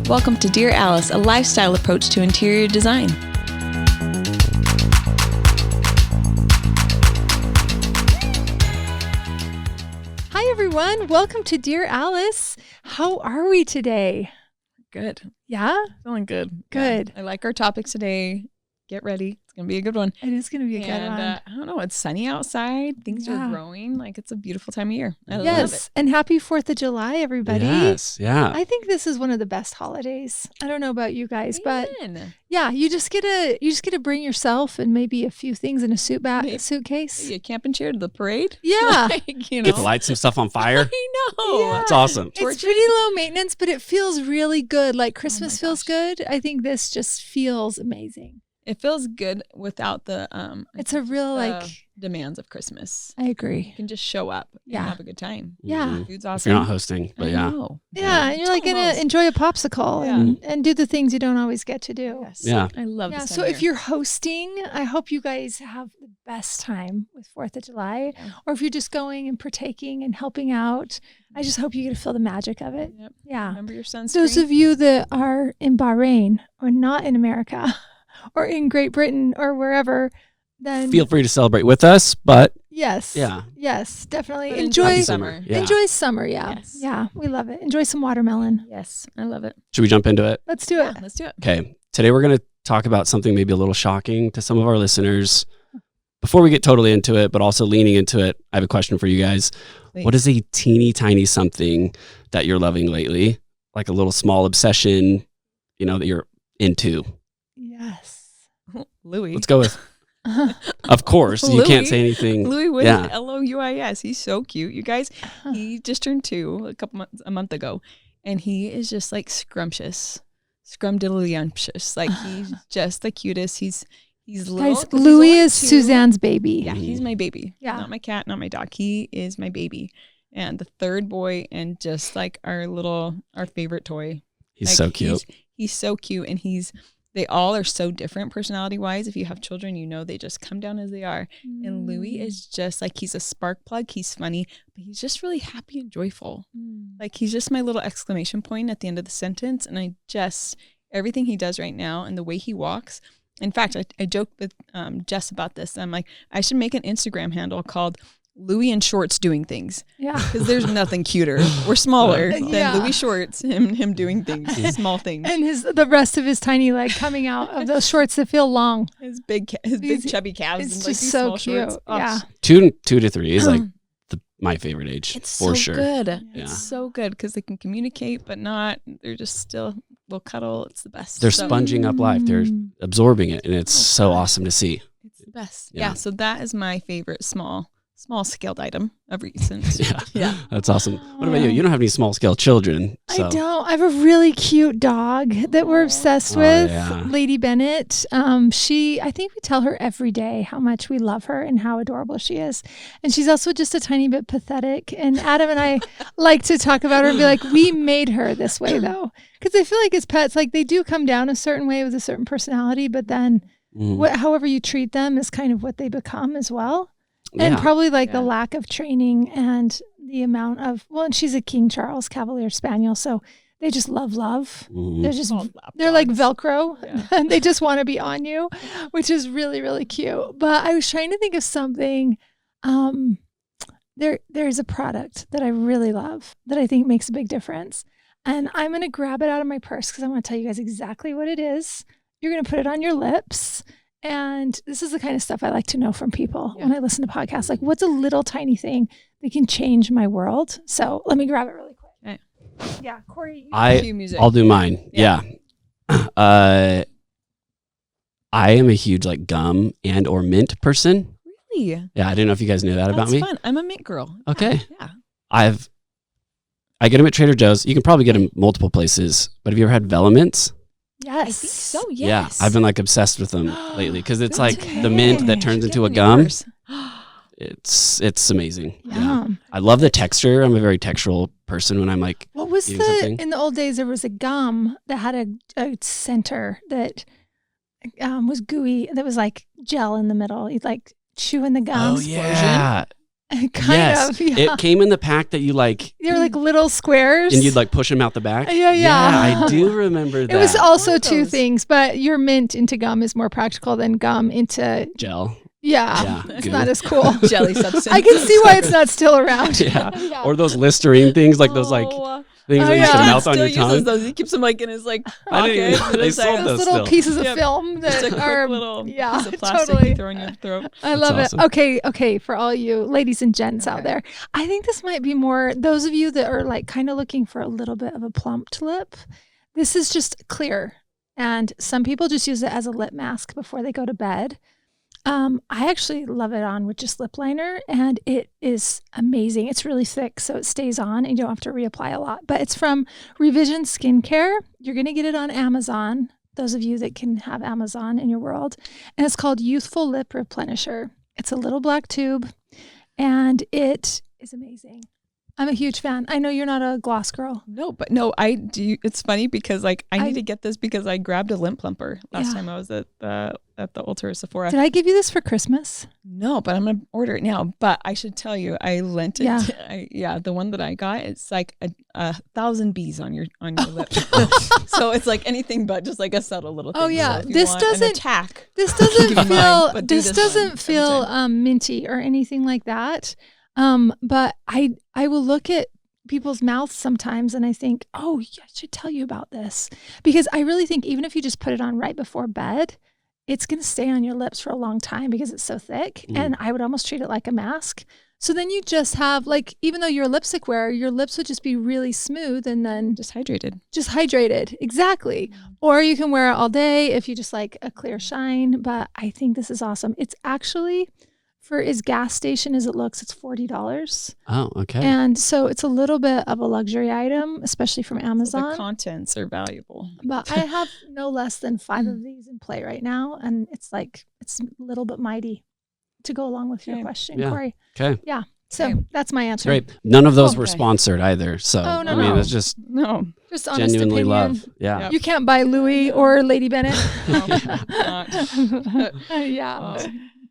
Welcome to Dear Alice, a lifestyle approach to interior design. Hi, everyone. Welcome to Dear Alice. How are we today? Good. Yeah? Feeling good. Good. Yeah. I like our topics today. Get ready. It's going to be a good one. It is going to be a good one. I don't know. It's sunny outside. Things are growing. Like, it's a beautiful time of year. I love it. And happy 4th of July, everybody. Yes. Yeah. I think this is one of the best holidays. I don't know about you guys, but yeah, you just get to bring yourself and maybe a few things in a suitcase. A camping chair to the parade. Yeah. Get to light some stuff on fire. I know. Yeah. It's awesome. It's pretty low maintenance, but it feels really good. Like Christmas feels good. I think this just feels amazing. It feels good without the it's a real demands of Christmas. I agree. You can just show up and have a good time. Yeah. Food's awesome. If you're not hosting, but Yeah, and you're like gonna enjoy a popsicle and do the things you don't always get to do. Yes. Yeah. I love this. So if you're hosting, I hope you guys have the best time with 4th of July. Yeah. Or if you're just going and partaking and helping out, I just hope you get to feel the magic of it. Yep. Yeah. Remember your sunscreen. Those of you that are in Bahrain or not in America or in Great Britain or wherever, then feel free to celebrate with us, but yes, definitely But enjoy summer. Yeah. Enjoy summer, Yes. yeah, we love it. Enjoy some watermelon. Yes, I love it. Should we jump into it? Let's do it. Let's do it. Okay. Today we're going to talk about something maybe a little shocking to some of our listeners. Before we get totally into it, but also leaning into it, I have a question for you guys. Please. What is a teeny tiny something that you're loving lately? Like a little small obsession, that you're into? Yes. Louis. Let's go with, of course, you can't say anything. Louis with Yeah. Louis. He's so cute. You guys, he just turned 2 a month ago, and he is just like scrumptious, scrumdiddlyumptious. Like he's just the cutest. He's little. Guys, Louis is Suzanne's baby. Yeah, he's my baby. Yeah. Not my cat, not my dog. He is my baby. And the third boy, and just like our favorite toy. He's so cute. He's so cute, and they all are so different personality wise. If you have children, they just come down as they are. And Louis is just like, he's a spark plug. He's funny, but he's just really happy and joyful. Like he's just my little exclamation point at the end of the sentence. And everything he does right now and the way he walks. In fact, I joked with Jess about this. I'm like, I should make an Instagram handle called Louis in Shorts Doing Things. Yeah. Because there's nothing cuter or smaller than Louis Shorts, him doing things, small things. And the rest of his tiny leg coming out of those shorts that feel long. His big chubby calves. It's and just these so small cute. shorts. Oh, Yeah. 2 to 3 is like my favorite age. It's for so sure. good. Yeah. It's so good because they can communicate, but they're just still, they'll cuddle. It's the best. They're sponging up life. They're absorbing it, and it's so awesome to see. It's the best. Yeah. Yeah. So that is my favorite small scaled item of recent. Yeah. That's awesome. What about you? You don't have any small scale children. So. I don't. I have a really cute dog that we're obsessed with, Lady Bennett. I think we tell her every day how much we love her and how adorable she is. And she's also just a tiny bit pathetic. And Adam and I like to talk about her and be like, we made her this way though. Because I feel like as pets, like they do come down a certain way with a certain personality, but then however you treat them is kind of what they become as well. And probably the lack of training and the amount of, and she's a King Charles Cavalier Spaniel. So they just love. They're like Velcro and they just want to be on you, which is really, really cute. But I was trying to think of something. There's a product that I really love that I think makes a big difference. And I'm going to grab it out of my purse because I want to tell you guys exactly what it is. You're going to put it on your lips. And this is the kind of stuff I like to know from people when I listen to podcasts. Like, what's a little tiny thing that can change my world? So let me grab it really quick. Okay. Yeah, Cori. I'll do mine. Yeah. I am a huge gum and or mint person. Really? Yeah, I didn't know if you guys knew that about me. That's fun. I'm a mint girl. Okay. Yeah. I get them at Trader Joe's. You can probably get them multiple places. But have you ever had Velomints? Yes. I think so, yes. Yeah, I've been obsessed with them lately because it's the mint that turns into a gum. It's amazing. Yeah. I love the texture. I'm a very textural person when I'm what was eating something. In the old days, there was a gum that had a center that was gooey. That was gel in the middle. You'd chew in the gum. Oh, yeah. Kind of. Yeah. It came in the pack that you like. They're like little squares. And you'd like push them out the back. Yeah. Yeah, I do remember that. It was also two things, but your mint into gum is more practical than gum into gel. Yeah, it's not as cool. Jelly substance. I can see why it's not still around. Yeah. Or those Listerine things, like those like things that used to melt on your tongue. Those. He keeps them like in his like pocket. They sold those little pieces of film that are little piece of plastic totally. you throw in your throat. I love it. Okay. For all you ladies and gents out there, I think this might be more those of you that are like kind of looking for a little bit of a plumped lip. This is just clear, and some people just use it as a lip mask before they go to bed. I actually love it on with just lip liner, and it is amazing. It's really thick, so it stays on, and you don't have to reapply a lot. But it's from Revision Skincare. You're going to get it on Amazon, those of you that can have Amazon in your world. And it's called Youthful Lip Replenisher. It's a little black tube, and it is amazing. I'm a huge fan. I know you're not a gloss girl. No, I do. It's funny because like I need to get this because I grabbed a lip plumper last time I was at the Ulta or Sephora. Did I give you this for Christmas? No, but I'm gonna order it now. But I should tell you, I lent it. The one that I got, it's like a 1,000 bees on your lip. So it's like anything but just like a subtle little thing. Oh yeah, so this doesn't feel minty or anything like that. But I will look at people's mouths sometimes and I think, oh, yeah, I should tell you about this. Because I really think even if you just put it on right before bed, it's going to stay on your lips for a long time because it's so thick. And I would almost treat it like a mask. So then you just have like, even though you're a lipstick wearer, your lips would just be really smooth and then just hydrated. Exactly. Or you can wear it all day if you just like a clear shine. But I think this is awesome. It's actually, for as gas station as it looks, it's $40. Oh, okay. And so it's a little bit of a luxury item, especially from Amazon. So the contents are valuable. But I have no less than 5 of these in play right now. And it's like, it's a little bit mighty to go along with your question, Cori. Okay. Yeah. So that's my answer. Great. None of those were sponsored either. So, I mean, it's just just genuinely opinion. love. Yeah. Yep. You can't buy Louis or Lady Bennett.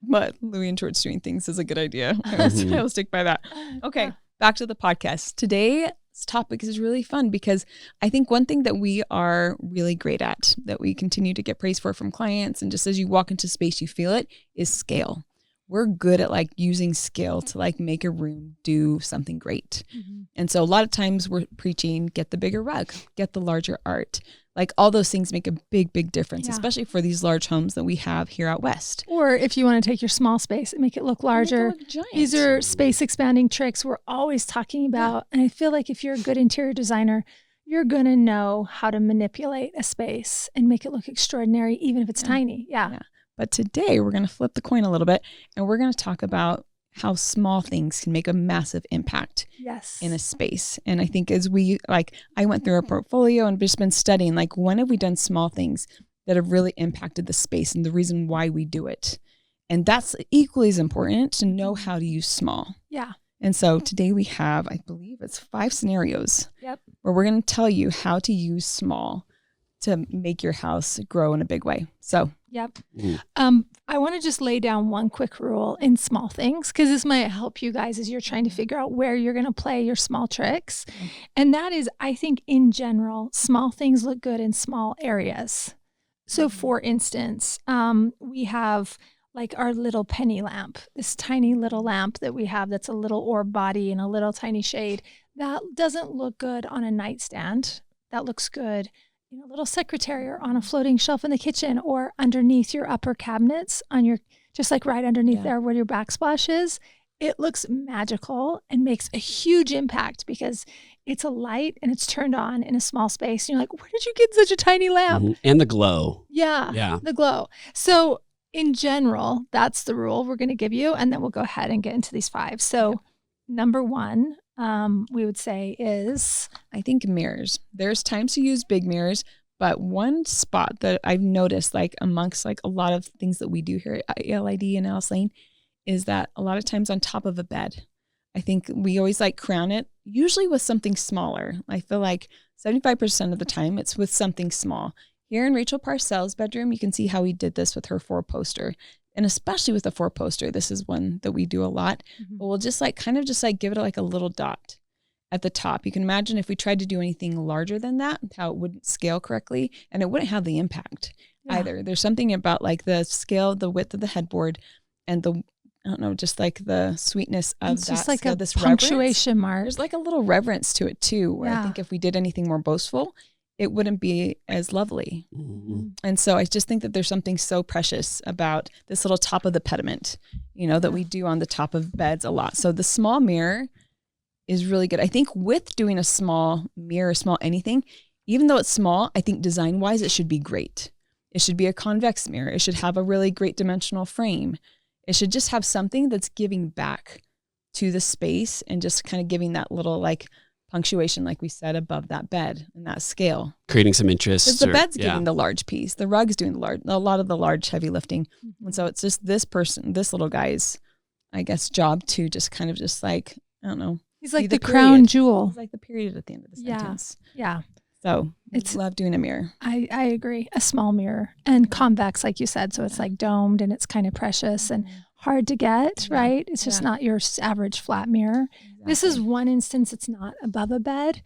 But Louis and George doing things is a good idea. I'll stick by that. Okay, back to the podcast. Today's topic is really fun because I think one thing that we are really great at, that we continue to get praise for from clients, and just as you walk into space, you feel it, is scale. We're good at like using scale to like make a room do something great. And so a lot of times we're preaching, get the bigger rug, get the larger art. Like all those things make a big, big difference, especially for these large homes that we have here out west. Or if you want to take your small space and make it look larger. These are space expanding tricks we're always talking about. And I feel like if you're a good interior designer, you're going to know how to manipulate a space and make it look extraordinary, even if it's tiny. Yeah. But today we're going to flip the coin a little bit and we're going to talk about how small things can make a massive impact in a space. And I think as I went through our portfolio and just been studying, like when have we done small things that have really impacted the space and the reason why we do it? And that's equally as important to know how to use small. Yeah. And so today we have, I believe it's 5 scenarios where we're going to tell you how to use small to make your house grow in a big way. So, I want to just lay down one quick rule in small things because this might help you guys as you're trying to figure out where you're going to play your small tricks. And that is, I think in general, small things look good in small areas. So for instance, we have like our little penny lamp, this tiny little lamp that we have that's a little orb body and a little tiny shade. That doesn't look good on a nightstand. That looks good in a little secretary or on a floating shelf in the kitchen or underneath your upper cabinets on your, just like right underneath there where your backsplash is. It looks magical and makes a huge impact because it's a light and it's turned on in a small space. And you're like, where did you get such a tiny lamp? And the glow. Yeah. The glow. So in general, that's the rule we're going to give you. And then we'll go ahead and get into these 5. So number 1, we would say is, I think mirrors. There's times to use big mirrors, but one spot that I've noticed like amongst like a lot of things that we do here at LID and Alice Lane is that a lot of times on top of a bed, I think we always like crown it, usually with something smaller. I feel like 75% of the time it's with something small. Here in Rachel Parcells' bedroom, you can see how we did this with her 4-poster. And especially with the 4-poster, this is one that we do a lot. But we'll just like kind of just like give it like a little dot at the top. You can imagine if we tried to do anything larger than that, how it wouldn't scale correctly and it wouldn't have the impact either. There's something about like the scale, the width of the headboard, and the, I don't know, just like the sweetness of it's that just like scale, a this punctuation mark. There's like a little reverence to it too, where I think if we did anything more boastful, it wouldn't be as lovely. And so I just think that there's something so precious about this little top of the pediment, you know, that we do on the top of beds a lot. So the small mirror is really good. I think with doing a small mirror, small anything, even though it's small, I think design wise, it should be great. It should be a convex mirror. It should have a really great dimensional frame. It should just have something that's giving back to the space and just kind of giving that little like punctuation, like we said, above that bed and that scale. Creating some interest. Because the bed's giving the large piece. The rug's doing a lot of the large heavy lifting. And so it's just this little guy's, I guess, job to just kind of just like, I don't know. He's like the crown jewel. He's like the period at the end of the sentence. Yeah. So it's love doing a mirror. I agree. A small mirror and convex, like you said. So it's like domed and it's kind of precious and hard to get, right? It's just not your average flat mirror. Exactly. This is one instance it's not above a bed.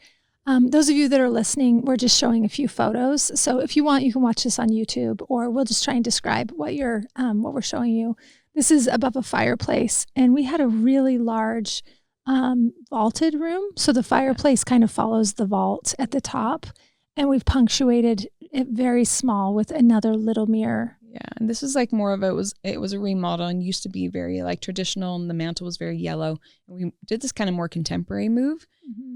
Those of you that are listening, we're just showing a few photos. So if you want, you can watch this on YouTube, or we'll just try and describe what we're showing you. This is above a fireplace, and we had a really large vaulted room. So the fireplace kind of follows the vault at the top, and we've punctuated it very small with another little mirror. Yeah, and this is like more of it was a remodel and used to be very like traditional, and the mantle was very yellow. And we did this kind of more contemporary move,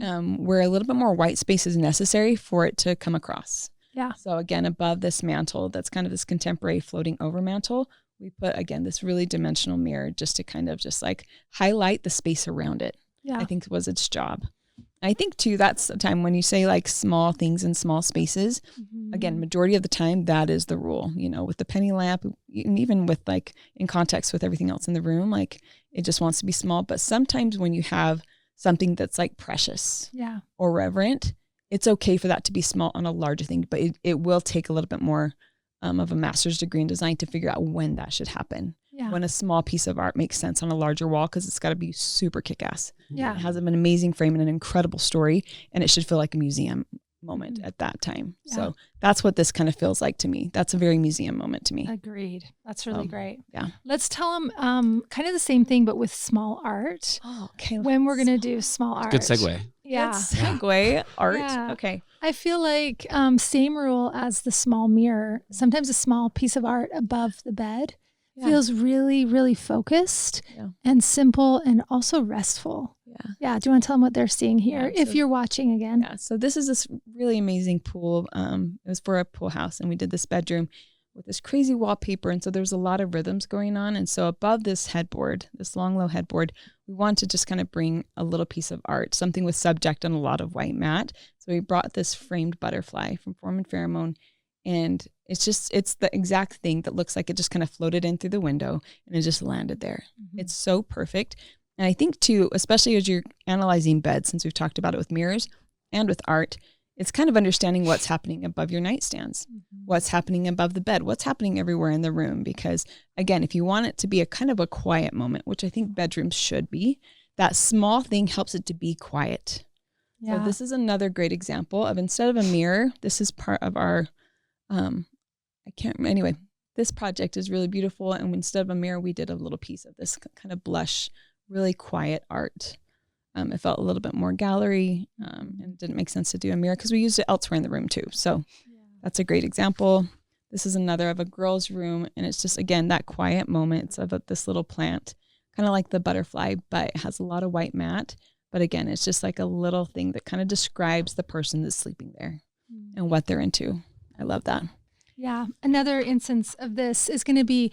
where a little bit more white space is necessary for it to come across. Yeah. So again, above this mantle, that's kind of this contemporary floating over mantle, we put again this really dimensional mirror just to kind of just like highlight the space around it. Yeah, I think was its job. I think too, that's the time when you say like small things in small spaces, again, majority of the time, that is the rule, you know, with the penny lamp, and even with like in context with everything else in the room, like it just wants to be small. But sometimes when you have something that's like precious or reverent, it's okay for that to be small on a larger thing, but it will take a little bit more of a master's degree in design to figure out when that should happen. Yeah. When a small piece of art makes sense on a larger wall, because it's got to be super kick-ass. Yeah. It has an amazing frame and an incredible story, and it should feel like a museum moment at that time. Yeah. So that's what this kind of feels like to me. That's a very museum moment to me. Agreed. That's really great. Yeah. Let's tell them kind of the same thing, but with small art. Oh, okay. When we're going to do small art. Good segue. Yeah. Good segue. Art. Yeah. Okay. I feel like same rule as the small mirror. Sometimes a small piece of art above the bed feels really, really focused and simple and also restful. Yeah. Yeah. Do you want to tell them what they're seeing here if you're watching again? Yeah. So this is this really amazing pool. It was for a pool house, and we did this bedroom with this crazy wallpaper. And so there's a lot of rhythms going on. And so above this headboard, this long, low headboard, we want to just kind of bring a little piece of art, something with subject and a lot of white matte. So we brought this framed butterfly from Form and Pheromone. And it's the exact thing that looks like it just kind of floated in through the window and it just landed there. It's so perfect. And I think too, especially as you're analyzing beds, since we've talked about it with mirrors and with art, it's kind of understanding what's happening above your nightstands, what's happening above the bed, what's happening everywhere in the room. Because again, if you want it to be a kind of a quiet moment, which I think bedrooms should be, that small thing helps it to be quiet. Yeah. So this is another great example of, instead of a mirror, this is part of our, anyway, this project is really beautiful. And instead of a mirror, we did a little piece of this kind of blush, really quiet art. It felt a little bit more gallery, and it didn't make sense to do a mirror because we used it elsewhere in the room too. So that's a great example. This is another of a girl's room, and it's just, again, that quiet moment. It's of this little plant, kind of like the butterfly, but it has a lot of white matte. But again, it's just like a little thing that kind of describes the person that's sleeping there and what they're into. I love that. Yeah. Another instance of this is going to be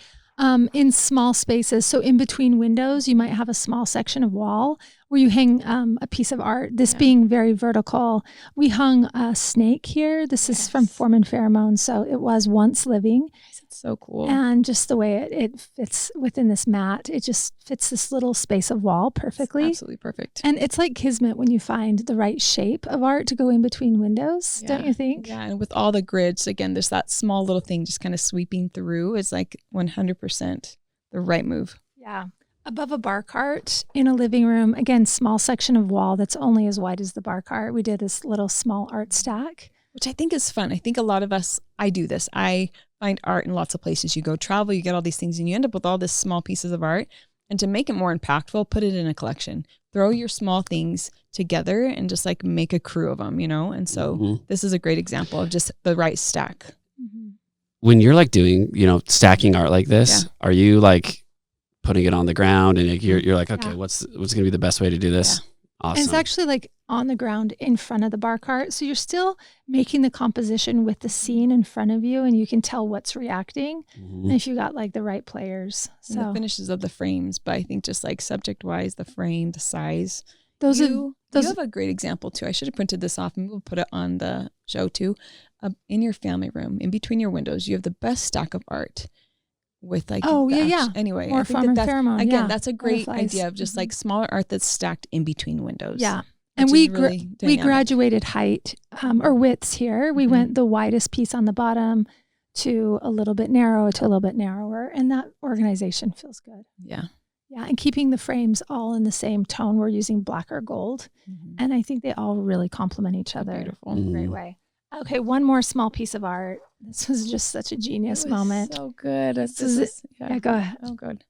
in small spaces. So in between windows, you might have a small section of wall where you hang a piece of art, this being very vertical. We hung a snake here. This is from Foreman Pheromone. So it was once living. It's so cool. And just the way it fits within this mat, it just fits this little space of wall perfectly. It's absolutely perfect. And it's like kismet when you find the right shape of art to go in between windows, don't you think? Yeah, and with all the grids, again, there's that small little thing just kind of sweeping through is like 100% the right move. Yeah. Above a bar cart in a living room, again, small section of wall that's only as wide as the bar cart. We did this little small art stack. Which I think is fun. I think a lot of us, I do this. I find art in lots of places. You go travel, you get all these things, and you end up with all these small pieces of art. And to make it more impactful, put it in a collection. Throw your small things together and just like make a crew of them, And so this is a great example of just the right stack. When you're like doing, stacking art like this, are you like putting it on the ground and you're like, okay, what's going to be the best way to do this? Awesome. And it's actually like on the ground in front of the bar cart. So you're still making the composition with the scene in front of you and you can tell what's reacting. And if you got like the right players. So and the finishes of the frames, but I think just like subject wise, the frame, the size. You have a great example too. I should have printed this off and we'll put it on the show too. In your family room, in between your windows, you have the best stack of art. With like anyway, more Foreman Pheromone. Again, that's a great idea of just like smaller art that's stacked in between windows. Yeah, and we graduated height or widths here. We went the widest piece on the bottom to a little bit narrow to a little bit narrower, and that organization feels good. Yeah, and keeping the frames all in the same tone. We're using black or gold, and I think they all really complement each other. Beautiful, in a great way. Okay, one more small piece of art. This was just such a genius moment. So good. Go ahead. Oh, good.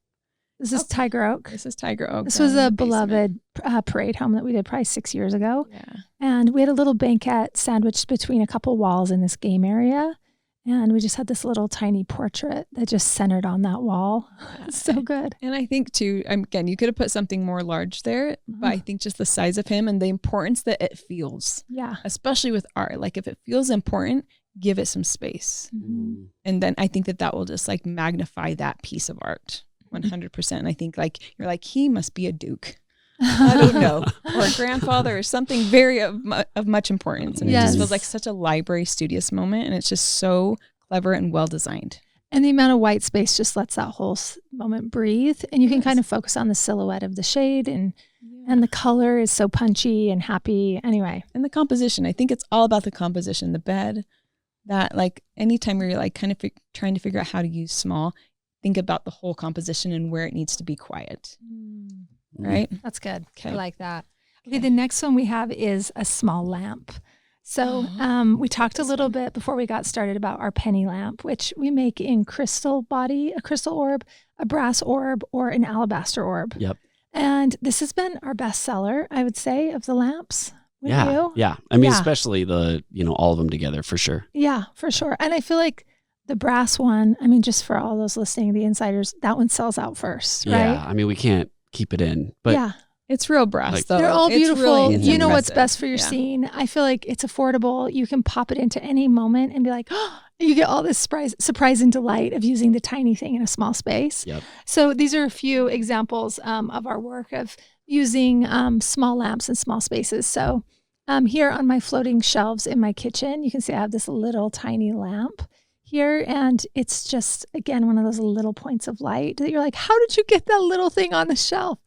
This is Tiger Oak. This is Tiger Oak. This was a beloved parade home that we did probably 6 years ago. Yeah. And we had a little banquette sandwiched between a couple walls in this game area. And we just had this little tiny portrait that just centered on that wall. It's so good. And I think too, again, you could have put something more large there, but I think just the size of him and the importance that it feels. Yeah. Especially with art. Like if it feels important, give it some space. And then I think that will just like magnify that piece of art 100%. And I think like, you're like, he must be a duke. I don't know, or a grandfather or something very of much importance. And it just feels like such a library studious moment. And it's just so clever and well designed. And the amount of white space just lets that whole moment breathe. And you can kind of focus on the silhouette of the shade and the color is so punchy and happy. Anyway. And the composition, I think it's all about the composition, the bed, that like anytime you're like kind of trying to figure out how to use small, think about the whole composition and where it needs to be quiet. Right? That's good. Okay. I like that. Okay, the next one we have is a small lamp. So we talked a little bit before we got started about our penny lamp, which we make in crystal body, a crystal orb, a brass orb, or an alabaster orb. Yep. And this has been our best seller, I would say, of the lamps. Yeah. I mean, especially the, all of them together for sure. Yeah, for sure. And I feel like the brass one, I mean, just for all those listening, the insiders, that one sells out first, right? Yeah. I mean, we can't keep it in, but it's real brass though. They're all beautiful. Really, you know what's best for your scene. I feel like it's affordable. You can pop it into any moment and be like, oh, you get all this surprise and delight of using the tiny thing in a small space. Yep. So these are a few examples of our work of using small lamps in small spaces. So here on my floating shelves in my kitchen, you can see I have this little tiny lamp here, and it's just, again, one of those little points of light that you're like, how did you get that little thing on the shelf?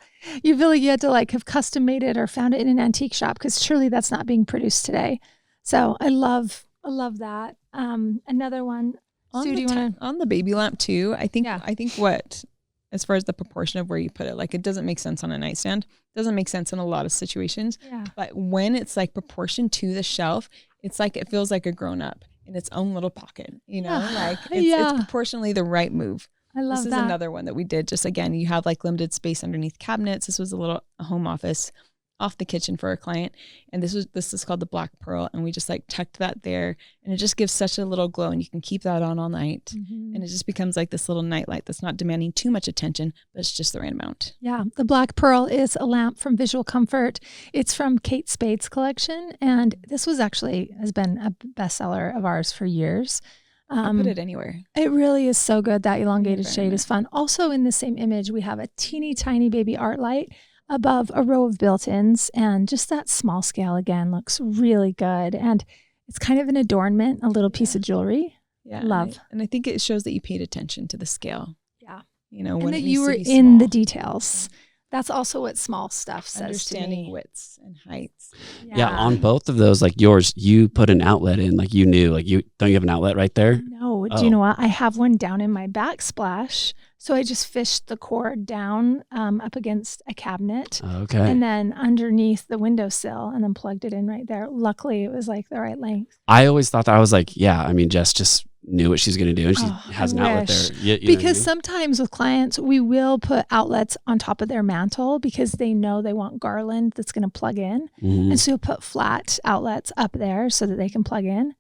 You feel like you had to like have custom made it or found it in an antique shop, because surely that's not being produced today. So I love that. Another one, Sue, do you want to? On the baby lamp too, I think what, as far as the proportion of where you put it, like it doesn't make sense on a nightstand, doesn't make sense in a lot of situations. Yeah. But when it's like proportioned to the shelf, it's like it feels like a grown up in its own little pocket, like it's proportionally the right move. I love this that. Is another one that we did. Just again, you have like limited space underneath cabinets. This was a home office off the kitchen for a client, and this is called the Black Pearl, and we just like tucked that there, and it just gives such a little glow, and you can keep that on all night, and it just becomes like this little night light that's not demanding too much attention, but it's just the right amount. Yeah, the Black Pearl is a lamp from Visual Comfort. It's from Kate Spade's collection, and this has been a bestseller of ours for years. I put it anywhere. It really is so good. That elongated shade is fun. Also in the same image, we have a teeny tiny baby art light. above a row of built-ins. And just that small scale, again, looks really good. And it's kind of an adornment, a little piece of jewelry. Yeah. Love. And I think it shows that you paid attention to the scale. Yeah. When and that it you were needs to be in small. the details. That's also what small stuff says Understanding to me. widths and heights. Yeah, on both of those, like yours, you put an outlet in, like you knew, like don't you have an outlet right there? No, do you know what? I have one down in my backsplash. So I just fished the cord down up against a cabinet. Okay. And then underneath the windowsill and then plugged it in right there. Luckily, it was like the right length. I always thought that. I was like, yeah, I mean, Jess just knew what she's going to do and she has an outlet there. You know because sometimes with clients, we will put outlets on top of their mantle because they know they want garland that's going to plug in. Mm-hmm. And so you'll put flat outlets up there so that they can plug in.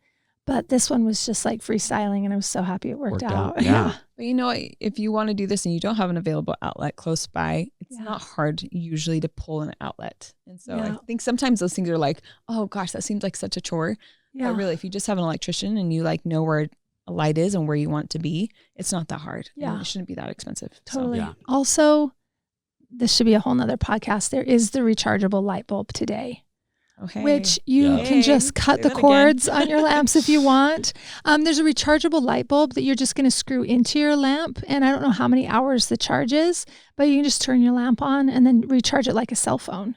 But this one was just like freestyling and I was so happy it worked out. Yeah. But if you want to do this and you don't have an available outlet close by, it's not hard usually to pull an outlet. And so I think sometimes those things are like, oh gosh, that seems like such a chore. Yeah. But really, if you just have an electrician and you like know where a light is and where you want it to be, it's not that hard. Yeah. It shouldn't be that expensive. Totally. So. Yeah. Also, this should be a whole nother podcast. There is the rechargeable light bulb today. Okay. Which you can just cut the cords on your lamps if you want. There's a rechargeable light bulb that you're just going to screw into your lamp. And I don't know how many hours the charge is, but you can just turn your lamp on and then recharge it like a cell phone.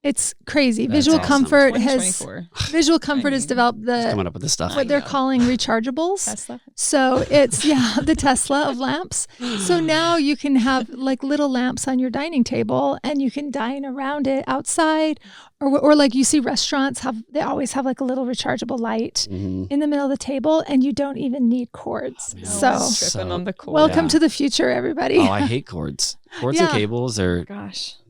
It's crazy. That's Visual awesome. Comfort has developed coming up with this stuff. what they're calling rechargeables. Tesla. So it's the Tesla of lamps. So now you can have like little lamps on your dining table and you can dine around it outside, or like you see restaurants they always have like a little rechargeable light in the middle of the table and you don't even need cords. Tripping on the cord. Welcome to the future, everybody. Oh, I hate cords. Cords and cables are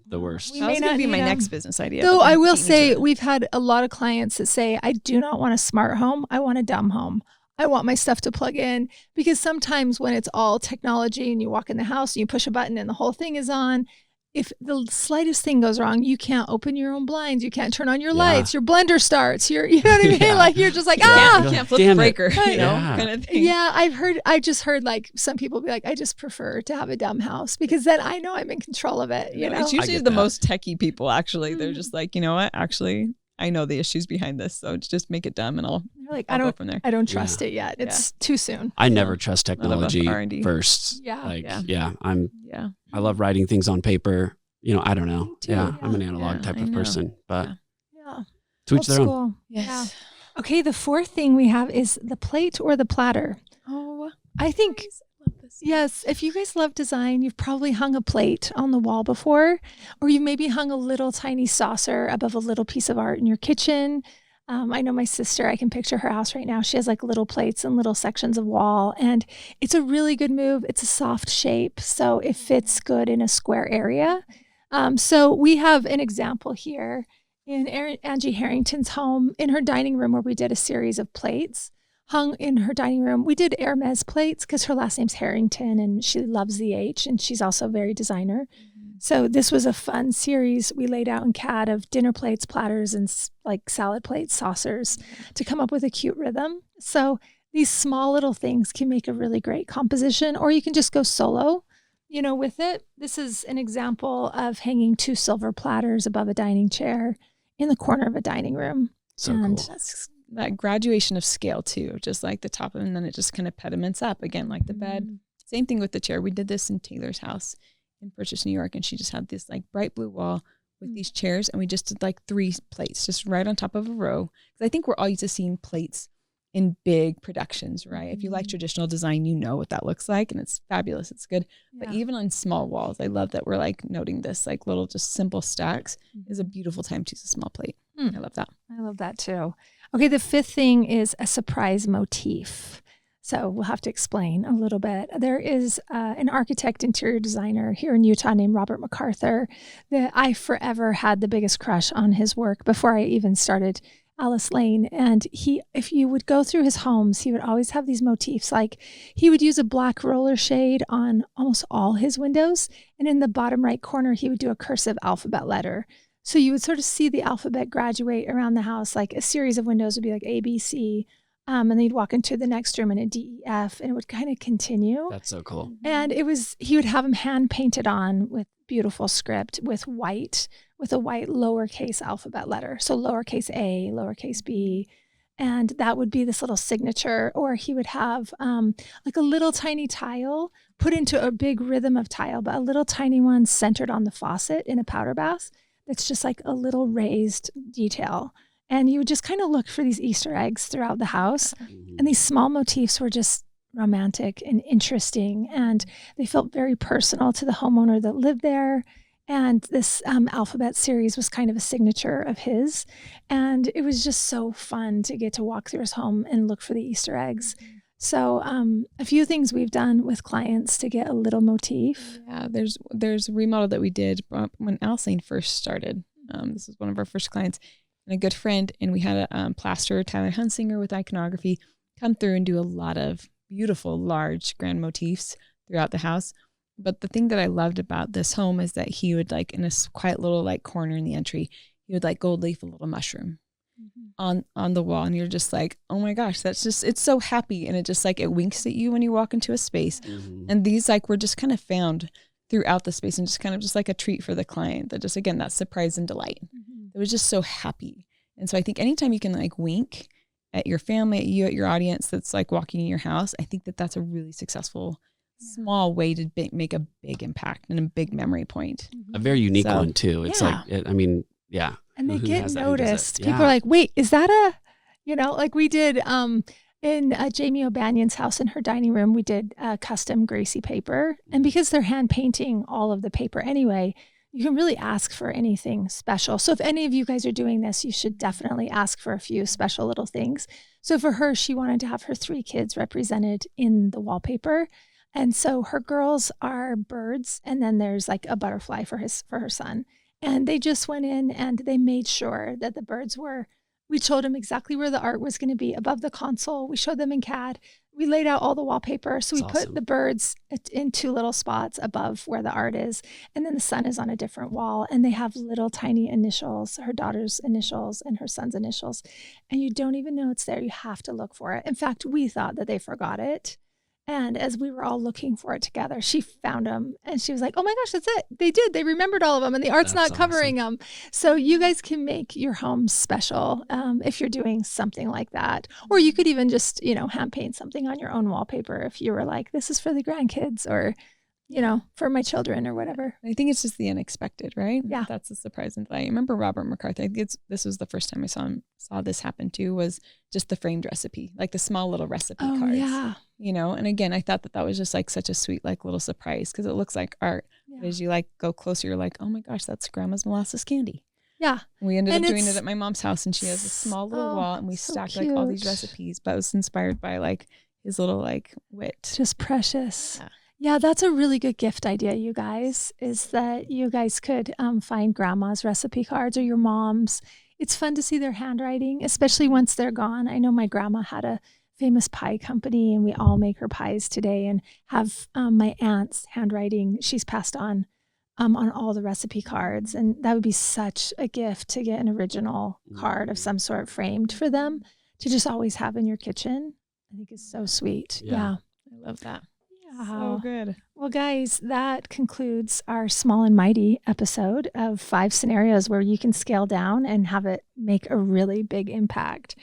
the worst. That was going to be my next business idea. Though I will say we've had a lot of clients that say, I do not want a smart home. I want a dumb home. I want my stuff to plug in, because sometimes when it's all technology and you walk in the house and you push a button and the whole thing is on, if the slightest thing goes wrong, you can't open your own blinds. You can't turn on your lights. Your blender starts. You know what I mean? Like you're just like, you can't flip the breaker, kind of thing. Yeah, I just heard like some people be like, I just prefer to have a dumb house because then I know I'm in control of it. You know, it's usually the most techie people. Actually, they're just like, you know what? Actually, I know the issues behind this, so just make it dumb, and I'll go from there. I don't trust it yet. It's too soon. I never trust technology first. I love writing things on paper. I don't know. I'm an analog type of person, but to each their own. Yes. Yeah. Okay, the fourth thing we have is the plate or the platter. Oh, I think, yes, if you guys love design, you've probably hung a plate on the wall before, or you maybe hung a little tiny saucer above a little piece of art in your kitchen. I know my sister, I can picture her house right now. She has like little plates and little sections of wall, and it's a really good move. It's a soft shape, so it fits good in a square area. So we have an example here in Angie Harrington's home in her dining room where we did a series of plates hung in her dining room. We did Hermes plates because her last name's Harrington and she loves the H, and she's also very designer. So this was a fun series we laid out in CAD of dinner plates, platters, and like salad plates, saucers to come up with a cute rhythm. So these small little things can make a really great composition, or you can just go solo, with it. This is an example of hanging 2 silver platters above a dining chair in the corner of a dining room. So cool. That's that graduation of scale too, just like the top of it, and then it just kind of pediments up again, like the bed. Same thing with the chair. We did this in Taylor's house in Purchase, New York, and she just had this like bright blue wall with these chairs, and we just did like 3 plates just right on top of a row. Because I think we're all used to seeing plates in big productions, right? If you like traditional design, you know what that looks like, and it's fabulous. It's good. Yeah. But even on small walls, I love that we're like noting this, like little just simple stacks is a beautiful time to use a small plate. I love that. I love that too. Okay, the 5th thing is a surprise motif. So we'll have to explain a little bit. There is an architect, interior designer here in Utah named Robert MacArthur that I forever had the biggest crush on his work before I even started Alice Lane. And if you would go through his homes, he would always have these motifs. Like he would use a black roller shade on almost all his windows. And in the bottom right corner, he would do a cursive alphabet letter. So you would sort of see the alphabet graduate around the house, like a series of windows would be like A, B, C. And then you'd walk into the next room and a DEF, and it would kind of continue. That's so cool. And he would have them hand painted on with beautiful script with a white lowercase alphabet letter. So lowercase a, lowercase b. And that would be this little signature. Or he would have like a little tiny tile put into a big rhythm of tile, but a little tiny one centered on the faucet in a powder bath. That's just like a little raised detail. And you would just kind of look for these Easter eggs throughout the house. And these small motifs were just romantic and interesting. And they felt very personal to the homeowner that lived there. And this alphabet series was kind of a signature of his. And it was just so fun to get to walk through his home and look for the Easter eggs. So a few things we've done with clients to get a little motif. Yeah, there's a remodel that we did when Alice first started. This was one of our first clients. And a good friend, and we had a plasterer, Tyler Hunsinger, with iconography, come through and do a lot of beautiful, large, grand motifs throughout the house. But the thing that I loved about this home is that he would, like, in a quiet little like corner in the entry, he would like gold leaf a little mushroom on the wall, and you're just like, oh my gosh, that's just, it's so happy, and it just like it winks at you when you walk into a space. And these like were just kind of found throughout the space, and just kind of just like a treat for the client. That just, again, that surprise and delight. It was just so happy. And so I think anytime you can like wink at your family, at you, at your audience that's like walking in your house, I think that that's a really successful small way to make a big impact and a big memory point. A very unique one too. It's like, I mean, yeah. And they get noticed. People are like, wait, is that like we did in Jamie O'Banion's house in her dining room, we did custom Gracie paper. And because they're hand painting all of the paper anyway, you can really ask for anything special. So if any of you guys are doing this, you should definitely ask for a few special little things. So for her, she wanted to have her 3 kids represented in the wallpaper. And so her girls are birds, and then there's like a butterfly for her son. And they just went in and they made sure that the birds we showed them exactly where the art was going to be above the console. We showed them in CAD. We laid out all the wallpaper. So we put the birds in 2 little spots above where the art is. And then the sun is on a different wall, and they have little tiny initials, her daughter's initials and her son's initials. And you don't even know it's there. You have to look for it. In fact, we thought that they forgot it. And as we were all looking for it together, she found them, and she was like, oh my gosh, that's it. They did. They remembered all of them, and the art's not covering them. So you guys can make your home special if you're doing something like that. Or you could even just, hand paint something on your own wallpaper if you were like, this is for the grandkids, or, for my children or whatever. I think it's just the unexpected, right? Yeah. That's the surprise and delight. I remember Robert McCarthy, I think this was the first time I saw this happen too, was just the framed recipe, like the small little recipe cards. Yeah. And again, I thought that was just like such a sweet, like little surprise, because it looks like art. Yeah. But as you like go closer, you're like, oh my gosh, that's grandma's molasses candy. Yeah. And we ended up doing it at my mom's house, and she has a small little wall, and we stacked like all these recipes, but it was inspired by like his little like wit. Just precious. Yeah, that's a really good gift idea, you guys, is that you guys could find grandma's recipe cards or your mom's. It's fun to see their handwriting, especially once they're gone. I know my grandma had a famous pie company, and we all make her pies today, and have my aunt's handwriting. She's passed on all the recipe cards. And that would be such a gift to get an original card of some sort framed for them to just always have in your kitchen. I think it's so sweet. Yeah. I love that. So good. Well, guys, that concludes our Small and Mighty episode of 5 scenarios where you can scale down and have it make a really big impact.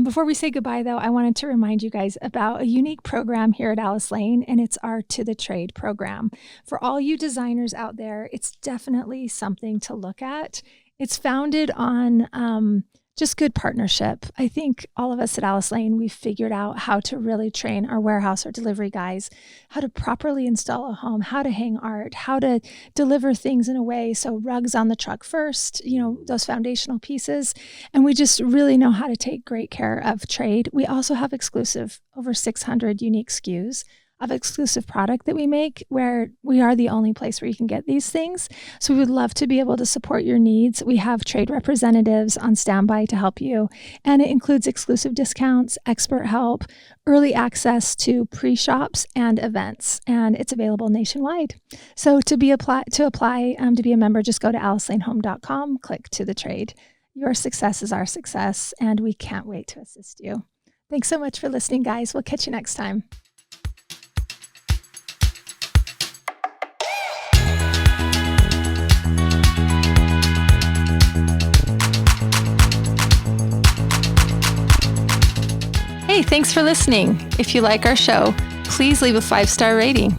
Before we say goodbye, though, I wanted to remind you guys about a unique program here at Alice Lane, and it's our To the Trade program. For all you designers out there, it's definitely something to look at. It's founded on just good partnership. I think all of us at Alice Lane, we've figured out how to really train our warehouse or delivery guys, how to properly install a home, how to hang art, how to deliver things in a way. So rugs on the truck first, those foundational pieces. And we just really know how to take great care of trade. We also have exclusive, over 600 unique SKUs of exclusive product that we make, where we are the only place where you can get these things. So we would love to be able to support your needs. We have trade representatives on standby to help you, and it includes exclusive discounts, expert help, early access to pre-shops and events, and it's available nationwide. So to be to be a member, just go to alicelanehome.com, click To the Trade. Your success is our success, and we can't wait to assist you. Thanks so much for listening, guys. We'll catch you next time. Hey, thanks for listening. If you like our show, please leave a 5-star rating.